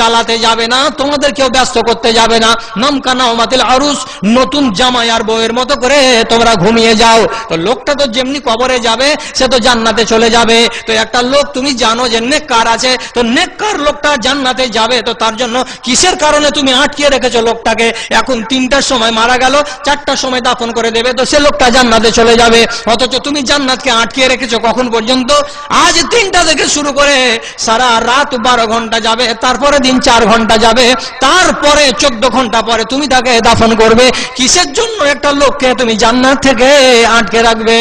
জ্বালাতে যাবে না, তোমাদের কেউ ব্যস্ত করতে যাবে না। নামকানা ওমাতিল আরুস, নতুন জামাই আর বউয়ের মতো করে তোমরা ঘুমিয়ে যাও। তো লোকটা তো যেমনি কবরে যাবে সে তো জান্নাতে চলে যাবে। তো একটা লোক তুমি জানো যে নেককার আছে, তো নেককার লোকটা জান্নাতে যাবে, তো তার জন্য কিসের কারণে তুমি আটকে রেখেছো লোকটাকে? এখন 3টার সময় মারা গেল, 4টার সময় দাফন করে দেবে, তো সে লোকটা জান্নাতে চলে যাবে। অথচ তুমি জান্নাতকে আটকে রেখেছো কখন পর্যন্ত? আজ 3টা থেকে শুরু করে সারা রাত 12 ঘন্টা যাবে, তারপরে দিন 4 ঘন্টা যাবে, তারপরে 14 ঘন্টা পরে তুমি তাকে দাফন করবে। কিসের জন্য একটা লোককে তুমি জান্নাত থেকে আটকে রাখবে?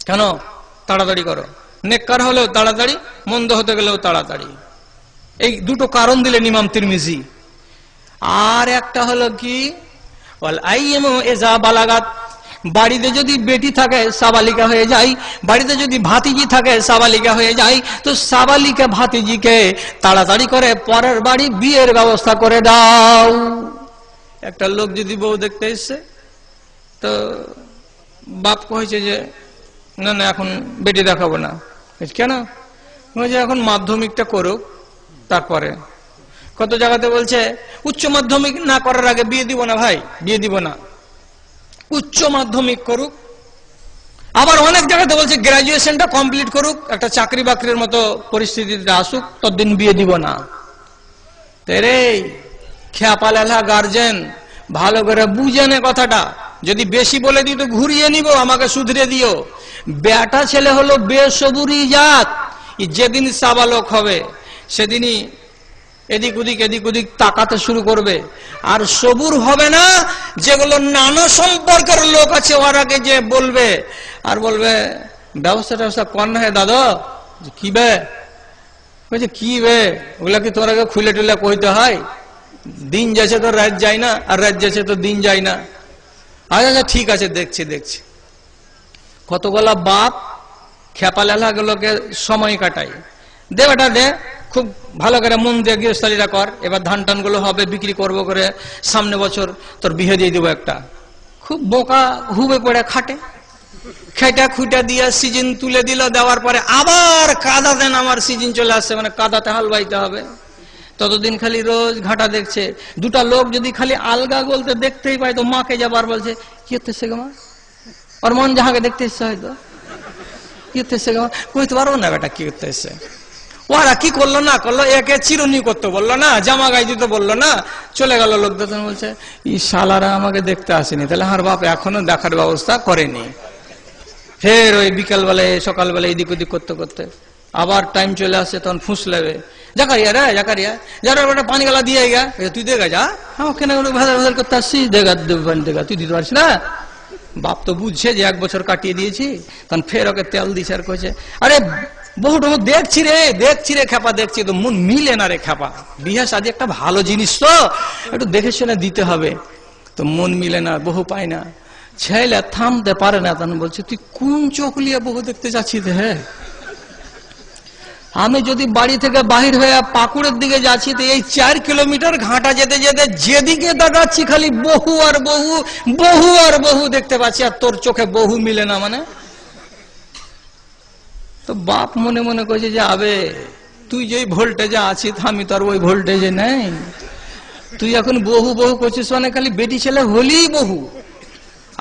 কেন? তাড়াতাড়ি করো। নেককার হলেও তাড়াতাড়ি, মন্দ হতে গেলেও তাড়াতাড়ি। এই দুটো কারণ দিলেন ইমাম তিরমিজি। আর একটা হলো কি, ওয়াল আইয়ামু ইযা বালাগাত, বাড়িতে যদি বেটি থাকে সাবালিকা হয়ে যায়, বাড়িতে যদি ভাতিজি থাকে সাবালিকা হয়ে যায়, তো সাবালিকা ভাতিজিকে তাড়াতাড়ি করে পরের বাড়ি বিয়ের ব্যবস্থা করে দাও। একটা লোক যদি বউ দেখতে এসছে, তো বাপ কইছে যে না না এখন বেটি দেখাবো না। কেন? বলছে এখন মাধ্যমিকটা করুক, তারপরে। কত জায়গাতে বলছে উচ্চ মাধ্যমিক না করার আগে বিয়ে দিব না ভাই, বিয়ে দিব না, উচ্চ মাধ্যমিক করুক। আবার অনেক জায়গাতে বলছে গ্রাজুয়েশনটা কমপ্লিট করুক, একটা চাকরি বাকরির মতো পরিস্থিতিতে আসুক, ততদিন বিয়ে দিব না। তেরে খেয়াপালেলা গার্জেন ভালো করে বুঝে নে কথাটা। যদি বেশি বলে দিই তো ঘুরিয়ে নিব, আমাকে শুধরে দিও। বেটা ছেলে হলো বেসবুরি জাত, যেদিন সাবালক হবে সেদিনই এদিক ওদিক তাকাতে শুরু করবে। আর সবুর হবে না, যেগুলো নানা সম্পর্কের লোক আছে ওরাকে যে বলবে, আর বলবে ব্যবস্থা কর না হে দাদা। কি বে? বলছে কি বে, ওগুলা কি তোরাকে খুলে টুলে কইতে হয়? দিন যাচ্ছে তো রাত যায় না, আর রাত যাচ্ছে তো দিন যায় না। আচ্ছা ঠিক আছে, দেখছি। কতগুলা বাপ খেপালেলা গুলোকে সময় কাটায়। দে বেটা দে, খুব ভালো করে মন দিয়ে গৃহস্থালীরা কর, এবার ধান টান গুলো হবে বিক্রি করবো করে, সামনে বছর তোর বিয়ে দিয়ে দেবো একটা। খুব বোকা হুবে পড়ে খাটে, খেটা খুঁটা দিয়ে সিজন তুলে দিল, দেওয়ার পরে আবার কাদাতে নামার সিজন চলে আসছে, মানে কাদাতে হাল বাইতে হবে। ততদিন খালি রোজ ঘাটা দেখছে। দুটা লোক যদি খালি আলগা বলতে দেখতেই পায়, তো মাকে যাবার বলছে কি হতেছে গো মা, ওর মন যাহাকে দেখতে ইচ্ছে হয়তো, কি হতেছে গো মা, কইতে পারবো না বেটা কি করতে এসছে। ওরা কি করলো না করলো, একে চিরুনি করতে বললো না, জামা গায়ে দিতে বললো না, চলে গেল। লোক দেখতে বলছে ই শালারা আমাকে দেখতে আসেনি, তাহলে হার বাপ এখনো দেখার ব্যবস্থা করেনি। ফের ওই বিকালবেলায় সকালবেলা এদিক ওদিক করতে করতে আবার টাইম চলে আসছে, তখন ফুঁস লেবে, জাকারিয়া রে জাকারিয়া, যারা ওটা পানি গালা দিয়ে গা, তুই দেখা যা, হ্যাঁ কেন ভেজাল করতে আসছিস, দেখা তুই দিতে পারছিস না। বাপ তো বুঝছে যে 1 বছর কাটিয়ে দিয়েছি, তখন ফের ওকে তেল দিছে আর কইছে আরে বহুটা দেখছি রে খেপা, দেখছি তো মন মিলে না রে খেপা, বিয়ে শাদী একটা ভালো জিনিস তো একটু দেখে শুনে দিতে হবে, তো মন মিলে না, বহু পায় না। ছেলে থামতে পারে না, তখন বলছে তুই কোন চোখ লিয়ে বহু দেখতে যাচ্ছিস? হ্যাঁ আমি যদি বাড়ি থেকে বাহির হয়ে পাকুড়ের দিকে যাচ্ছি, তো এই 4 কিলোমিটার ঘাটা যেতে যেতে যেদিকে তাকাচ্ছি খালি বহু আর বহু দেখতে পাচ্ছি, আর তোর চোখে বহু মিলে না। মানে তো বাপ মনে মনে কইছে যে আবে তুই যেই ভোল্টেজে আছিস আমি তো আর ওই ভোল্টেজে নেই, তুই এখন বহু করছিস, মানে খালি বেটি ছেলে হলেই বহু,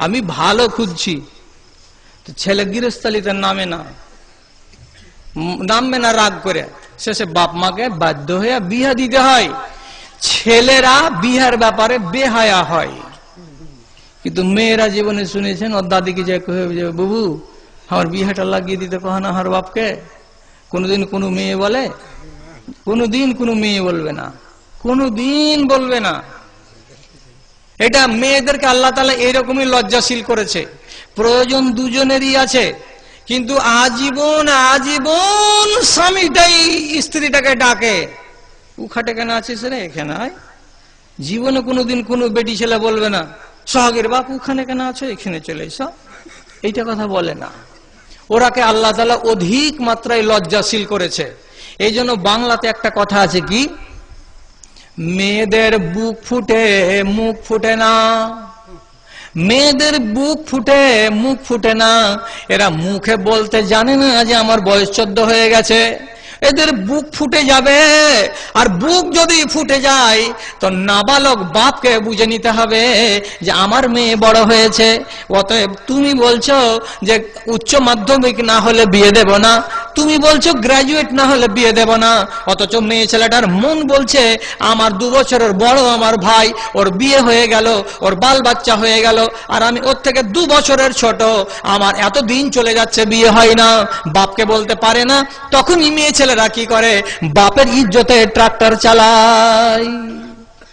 আমি ভালো খুঁজছি। তো ছেলে গৃহস্থালিতে নামে না রাগ করে, শেষে বাপ মাকে বাধ্য হয়ে বিয়া দিতে হয়। ছেলেরা বিহার ব্যাপারে বেহায়া হয়, কিন্তু মেয়েরা জীবনে শুনেছেন ওর দাদিকে যে বাবু আমার বিয়েটা লাগিয়ে দিতে কহ না হার বাপকে। কোনোদিন কোনো মেয়ে বলে? কোনোদিন কোনো মেয়ে বলবে না, কোনোদিন বলবে না। এটা মেয়েদেরকে আল্লাহ তাআলা এইরকমই লজ্জাশীল করেছে। প্রয়োজন দুজনেরই আছে, কিন্তু আজীবন স্বামীটাই স্ত্রীটাকে ডাকে, উখাটে কেন আছিস রে এখানে আয়। জীবনে কোনোদিন কোনো বেটি ছেলে বলবে না সোহাগের বাপ ওখানে কেন আছো, এখানে চলে এসো, এইটা কথা বলে না। ওরাকে আল্লাহ তাআলা অধিক মাত্রায় লজ্জাশীল করেছে। এই জন্য বাংলাতে একটা কথা আছে কি, মেয়েদের বুক ফুটে মুখ ফুটে না, মেয়েদের বুক ফুটে মুখ ফুটে না। এরা মুখে বলতে জানে না যে আমার বয়স 14 হয়ে গেছে, এদের বুক ফুটে যাবে। আর বুক যদি ফুটে যায় তো নাবালক বাপকে বুঝে নিতে হবে যে আমার মেয়ে বড় হয়েছে। অতএব তুমি বলছো যে উচ্চ মাধ্যমিক না হলে বিয়ে দেব না, তুমি বলছো গ্রাজুয়েট না হলে বিয়ে দেব না, অথচ মেয়ে ছেলেটার মন বলছে আমার 2 বছরের বড় আমার ভাই, ওর বিয়ে হয়ে গেল, ওর বাল বাচ্চা হয়ে গেল, আর আমি ওর থেকে 2 বছরের ছোট, আমার এত দিন চলে যাচ্ছে বিয়ে হয় না, বাপকে বলতে পারে না। তখনই মেয়ে ছেলেরা কি করে, বাপের ইজ্জতে ট্রাক্টর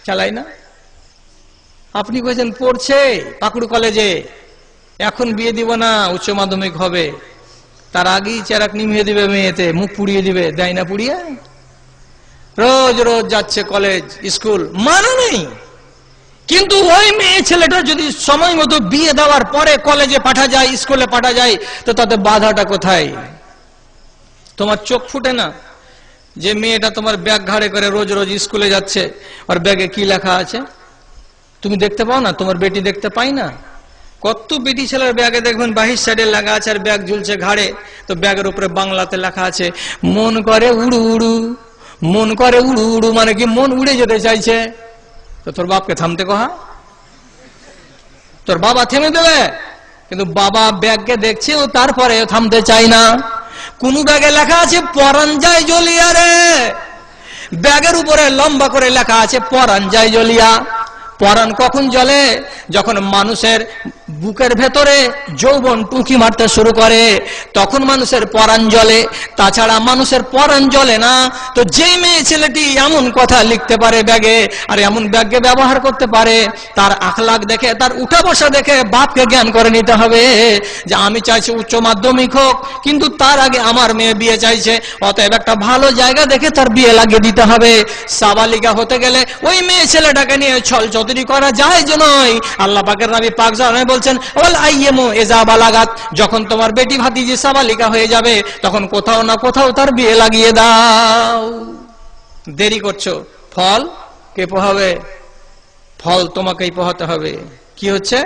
চালাই না। আপনি বলছেন পড়ছে পাকুড় কলেজে, এখন বিয়ে দিব না, উচ্চ মাধ্যমিক হবে, তার আগেই চেরাক নিভিয়ে দিবে, মেয়েতে মুখ পুড়িয়ে দিবে, দেয় না পুড়িয়ে? রোজ রোজ যাচ্ছে কলেজ স্কুল, মানা নেই। কিন্তু ওই মেয়ে ছেলেটা যদি সময় মতো বিয়ে দেওয়ার পরে কলেজে পাঠা যায়, স্কুলে পাঠা যায়, তো তাতে বাধাটা কোথায়? তোমার চোখ ফুটে না যে মেয়েটা তোমার ব্যাগ ঘাড়ে করে রোজ রোজ স্কুলে যাচ্ছে, আর ব্যাগে কি লেখা আছে তুমি দেখতে পাও না? তোমার বেটি দেখতে পাই না? কত বেটি ছেলের ব্যাগে দেখবেন বাহির সাইডে লেখা আছে, আর ব্যাগ ঝুলছে ঘাড়ে, তো ব্যাগের উপরে বাংলাতে লেখা আছে মন করে উড়ু উড়ু। মন করে উড়ু উড়ু মানে কি মন উড়ে যেতে চাইছে। তো তোর বাপকে থামতে কহা, তোর বাবা থেমে দেবে, কিন্তু বাবা ব্যাগকে দেখছে ও তারপরে থামতে চাই না। কোন ব্যাগে লেখা আছে পরান যায় জ্বলিয়া রে, ব্যাগের উপরে লম্বা করে লেখা আছে পরান যায় জ্বলিয়া। পরান কখন জ্বলে? যখন মানুষের বুকের ভেতরে যৌবন টুকি মারতে শুরু করে, তখন মানুষের পরান জ্বলে, তাছাড়া মানুষের পরান জ্বলে না। তো যে মেয়ে ছেলেটি এমন কথা লিখতে পারে ব্যাগে, আর এমন ব্যাগকে ব্যবহার করতে পারে, তার আখলাক দেখে, তার উঠা বসা দেখে বাপকে জ্ঞান করে নিতে হবে যে আমি চাইছি উচ্চ মাধ্যমিক হোক, কিন্তু তার আগে আমার মেয়ে বিয়ে চাইছে, অতএব একটা ভালো জায়গা দেখে তার বিয়ে লাগিয়ে দিতে হবে। সাবালিকা হতে গেলে ওই মেয়ে ছেলেটাকে নিয়ে ছল চতুরি করা যায় যে নয়। আল্লাহ পাকের নবী পাক জানেন বলছেন ওয়াল আইয়ামু ইজা বালাগাত, যখন তোমার বেটি ভাতিজি সাবালিকা হয়ে যাবে তখন কোথাও না কোথাও তার বিয়ে লাগিয়ে দাও। দেরি করছো, ফল কে পোহাবে? ফল তোমাকেই পোহাতে হবে। কি হচ্ছে,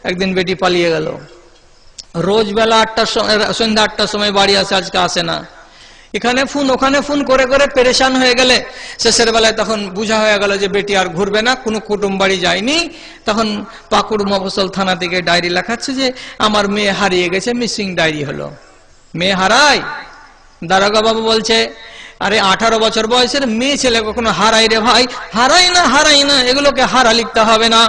একদিন বেটি পালিয়ে গেল, রোজ বেলা 8টার সময়, সন্ধ্যা 8টার সময় বাড়ি আসে, আজকে আসে না। এখানে ফোন ওখানে ফোন করে করে পেরেশান হয়ে গেলে শেষের বেলায় তখন বুঝা হয়ে গেল যে বেটি আর ঘুরবে না, কোনো কুটুম বাড়ি যায়নি। তখন পাকুড় মফস্বল থানা থেকে ডায়েরি লেখাচ্ছে যে আমার মেয়ে হারিয়ে গেছে, মিসিং ডায়েরি হলো। মেয়ে হারায়? দারোগা বাবু বলছে আরে 18 বছর বয়সের মেয়ে ছেলে কখনো হারাই রে ভাই? হারাই না, এগুলোকে হারা লিখতে হবে না।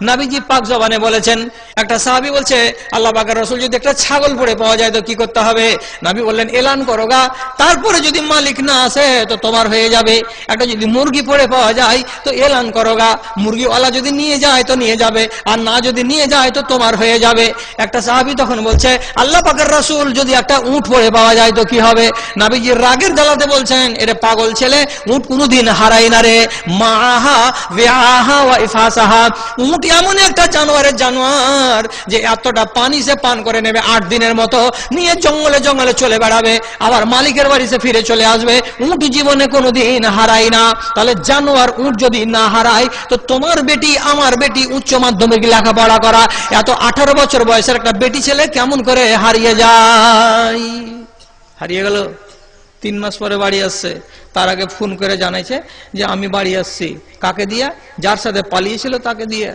নবীজি পাক জবানে বলেছেন, একটা সাহাবী বলছে আল্লাহ পাকের রাসূল যদি একটা ছাগল পড়ে পাওয়া যায় তো কি করতে হবে? নবী বললেন এলান করোগা, তারপরে যদি মালিক না আসে তো তোমার হয়ে যাবে। একটা যদি মুরগি পড়ে পাওয়া যায় তো এলান করোগা, মুরগিওয়ালা যদি নিয়ে যায় তো নিয়ে যাবে, আর না যদি নিয়ে যায় তো তোমার হয়ে যাবে। একটা সাহাবী তখন বলছে আল্লাহ পাকের রাসূল যদি একটা উট পড়ে পাওয়া যায় তো কি হবে? নবীজি রাগের জ্বালাতে বলছেন এরে পাগল ছেলে, উট কোনদিন হারাই না রে। মাহা বিআহা ওয়া ইফাসাহা, উট এমন একটা জানোয়ার যে এতটা পানি সে পান করে নেবে, 8 দিনের মতো নিয়ে জঙ্গলে জঙ্গলে চলে বেড়াবে, আবার মালিকের বাড়িতে ফিরে চলে আসবে। উট জীবনে কোনোদিন হারাই না। তাহলে জানোয়ার উট যদি না হারায় তো তোমার বেটি আমার বেটি উচ্চ মাধ্যমিক লেখাপড়া করা এত 18 বছর বয়সের একটা বেটি ছেলে কেমন করে হারিয়ে যায়? হারিয়ে গেল, 3 মাস পরে বাড়ি আসছে, তার আগে ফোন করে জানাইছে যে আমি বাড়ি আসছি। কাকে দিয়া? যার সাথে পালিয়েছিল তাকে দিয়ে।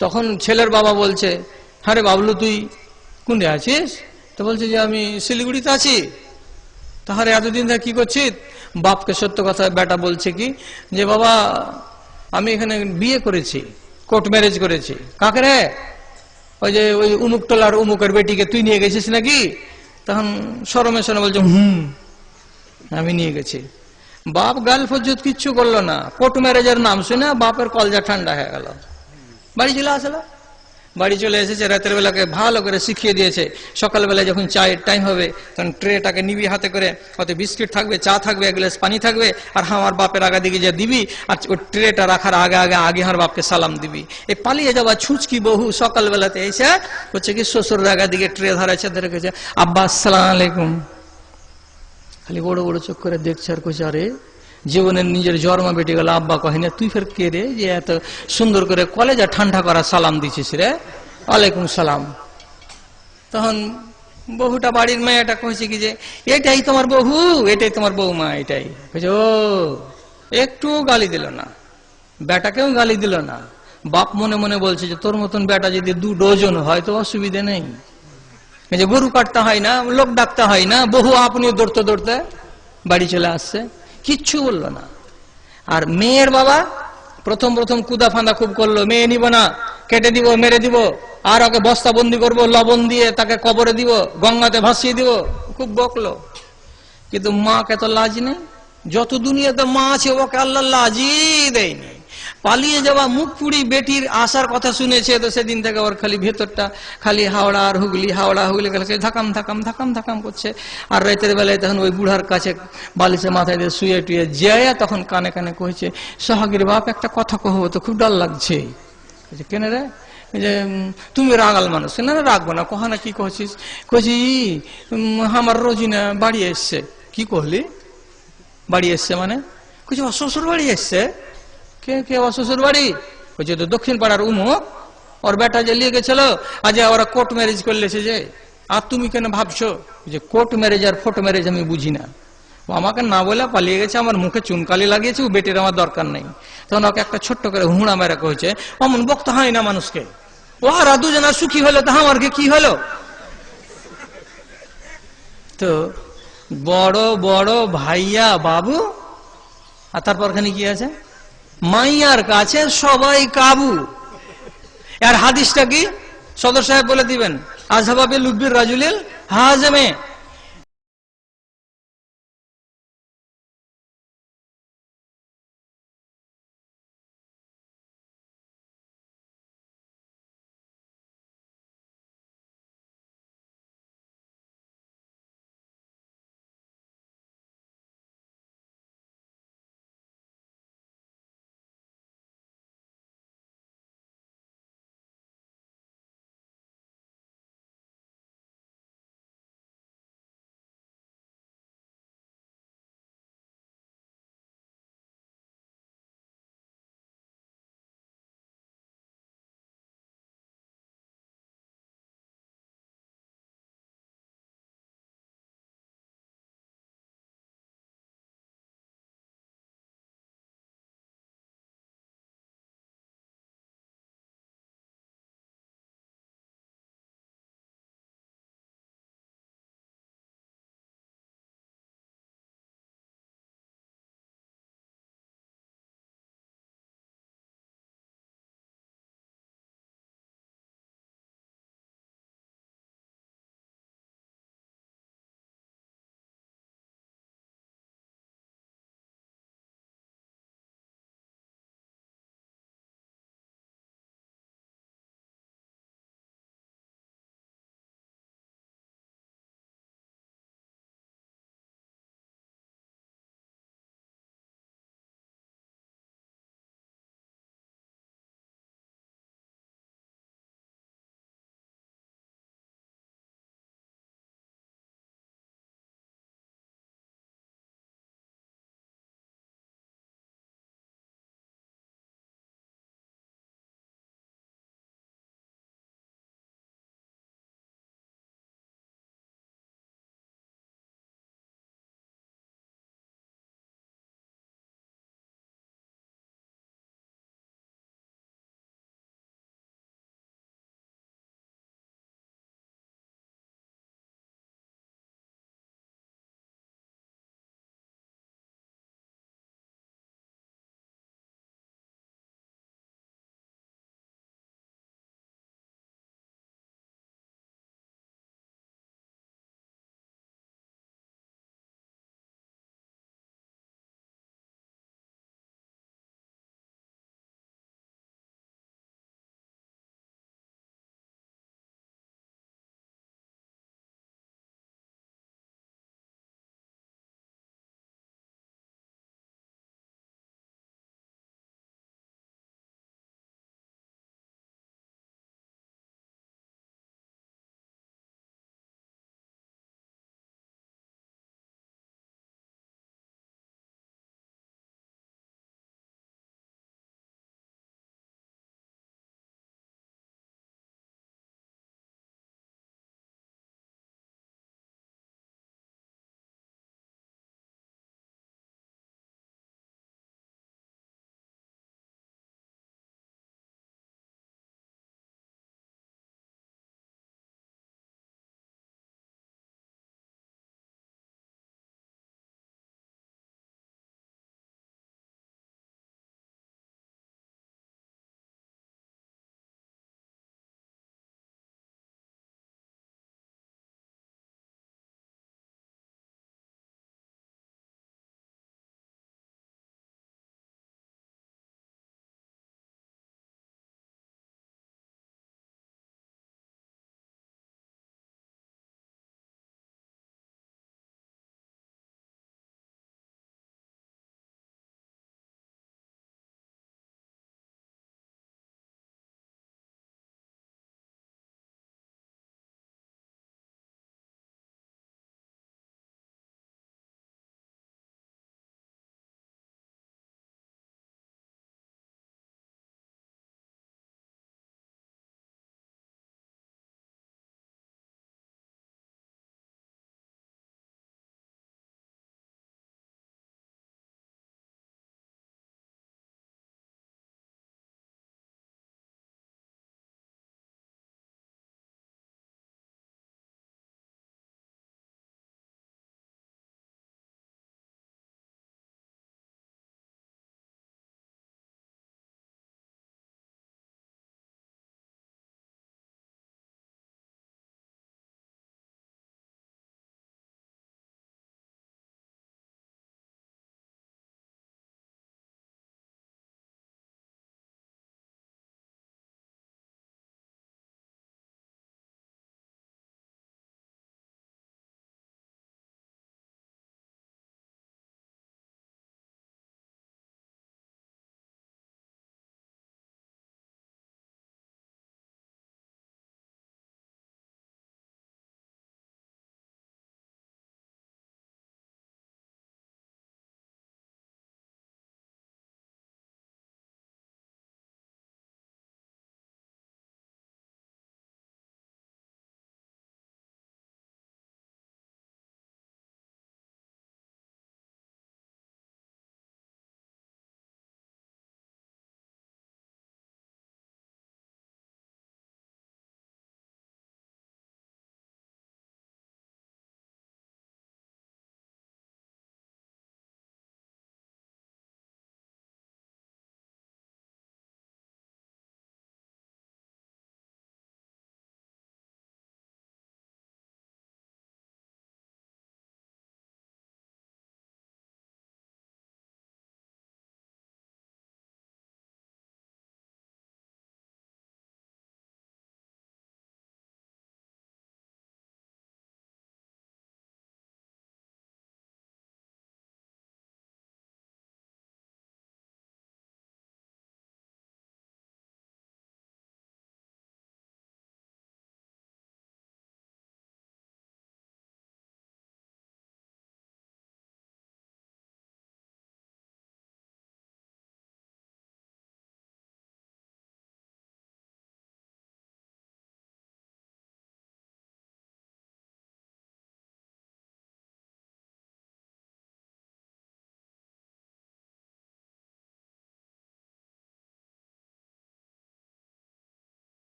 তখন ছেলের বাবা বলছে আরে বাবলু তুই কোন আছিস? তো বলছে যে আমি শিলিগুড়িতে আছি। তাহলে এতদিন ধরে কি করছিস? বাপকে সত্য কথা বেটা বলছে কি যে বাবা আমি এখানে বিয়ে করেছি, কোর্ট ম্যারেজ করেছি। কাকে রে? ওই যে ওই উমুক টোলার উমুকের বেটিকে তুই নিয়ে গেছিস নাকি? তখন শরমে শরমে বলছে আমি নিয়ে গেছি। বাপ গাল ফজ্জত কিচ্ছু করলো না, কোর্ট ম্যারেজের নাম শুনে বাপের কলজা ঠান্ডা হয়ে গেল। বাড়ি চলে আসলো, বাড়ি চলে এসেছে, রাতের বেলাকে ভালো করে শিখিয়ে দিয়েছে। সকালবেলায় যখন চায়ের টাইম হবে তখন ট্রেটাকে নিবি হাতে করে, ওতে বিস্কিট থাকবে, চা থাকবে, এক গ্লাস পানি থাকবে, আর আমার বাপের আগা দিকে যে দিবি, আর ওই ট্রেটা রাখার আগে আমার বাপকে সালাম দিবি। এই পালিয়ে যাওয়া ছুঁচকি বহু সকালবেলাতে এসে হচ্ছে কি শ্বশুরের আগা দিকে ট্রে ধরাইছে, ধরে গেছে আব্বা আসসালাম আলাইকুম। খালি বড় বড় চোখ করে দেখছে আর কইছে আরে জীবনের নিজের জন্মা বেটে গেল, আব্বা কহে না তুই ফের কে রে যে এত সুন্দর করে কলেজা ঠান্ডা করা সালাম দিছিস রে? ওয়ালাইকুম সালাম। তখন বহুটা বাড়ির মেয়েটা কইছে কি যে এটাই তোমার বহু, এটাই তোমার বৌমা, এটাই কইছে। ও একটু গালি দিল না, বেটাকেও গালি দিল না। বাপ মনে মনে বলছে যে তোর মতন বেটা যদি 2 ডজন হয় তো অসুবিধে নেই, যে গরু কাটতে হয় না, লোক ডাকতে হয় না, বহু আপনিও দৌড়তে দৌড়তে বাড়ি চলে আসছে, কিচ্ছু বললো না। আর মেয়ের বাবা প্রথম প্রথম কুদা ফাঁদা খুব করলো, মেয়ে নিব না, কেটে দিব, মেরে দিব, আর ওকে বস্তা বন্দি করবো, লবণ দিয়ে তাকে কবরে দিব, গঙ্গাতে ভাসিয়ে দিব, খুব বকলো। কিন্তু মাকে তো লাজ নেই, যত দুনিয়াতে মা আছে ওকে আল্লাহ লাজই দেয়নি। পালিয়ে যাওয়া মুখ পুড়ি বেটির আসার কথা শুনেছে তো সেদিন থেকে ওর খালি ভেতরটা খালি হাওড়া আর হুগলি, হাওড়া হুগলি ধাকাম ধাকাম ধাকাম ধাকাম করছে। আর রাতের বেলায় তখন ওই বুড়ার কাছে বালিশে মাথায় দিয়ে শুয়ে টুয়ে যায়, তখন কানে কানে কইছে, সোহাগের বাপ একটা কথা কহবো তো, খুব ডর লাগছে। কেন রে? যে তুমি রাগাল মানুষ। না রাখবো না, কহা না, কি কহছিস? কইছি আমার রোজিনা বাড়ি এসছে। কি কহলি? বাড়ি এসছে মানে? কইছি শ্বশুর বাড়ি এসছে। কে কে শ্বশুর বাড়ি? কইছে তো দক্ষিণ পাড়ার উমুক, ওর বেটা যে লিয়ে গেছিল, আজ ওরা কোর্ট ম্যারেজ করলেছে যে। আর তুমি কেন ভাবছো যে কোর্ট ম্যারেজ আর ফোর্ট ম্যারেজ আমি বুঝি না? ও আমাকে না বলে পালিয়ে গেছে, আমার মুখে চুনকালি লাগিয়েছে, ও বেটির আমার দরকার নেই। তখন ওকে একটা ছোট্ট করে হুঁড়া মেরে কইছে, অমন বক্তা হয় না মানুষকে, ওরা দুজনের সুখী হলো তো আমার কি হলো? তো বড় বড় ভাইয়া বাবু, আর তারপর খানি কি আছে, মাইয়ার কাছে সবাই কাবু। আর হাদিসটা কি সদর সাহেব বলে দিবেন, আজহাবা বিল লুব্বির রাজুলিল হাজমে।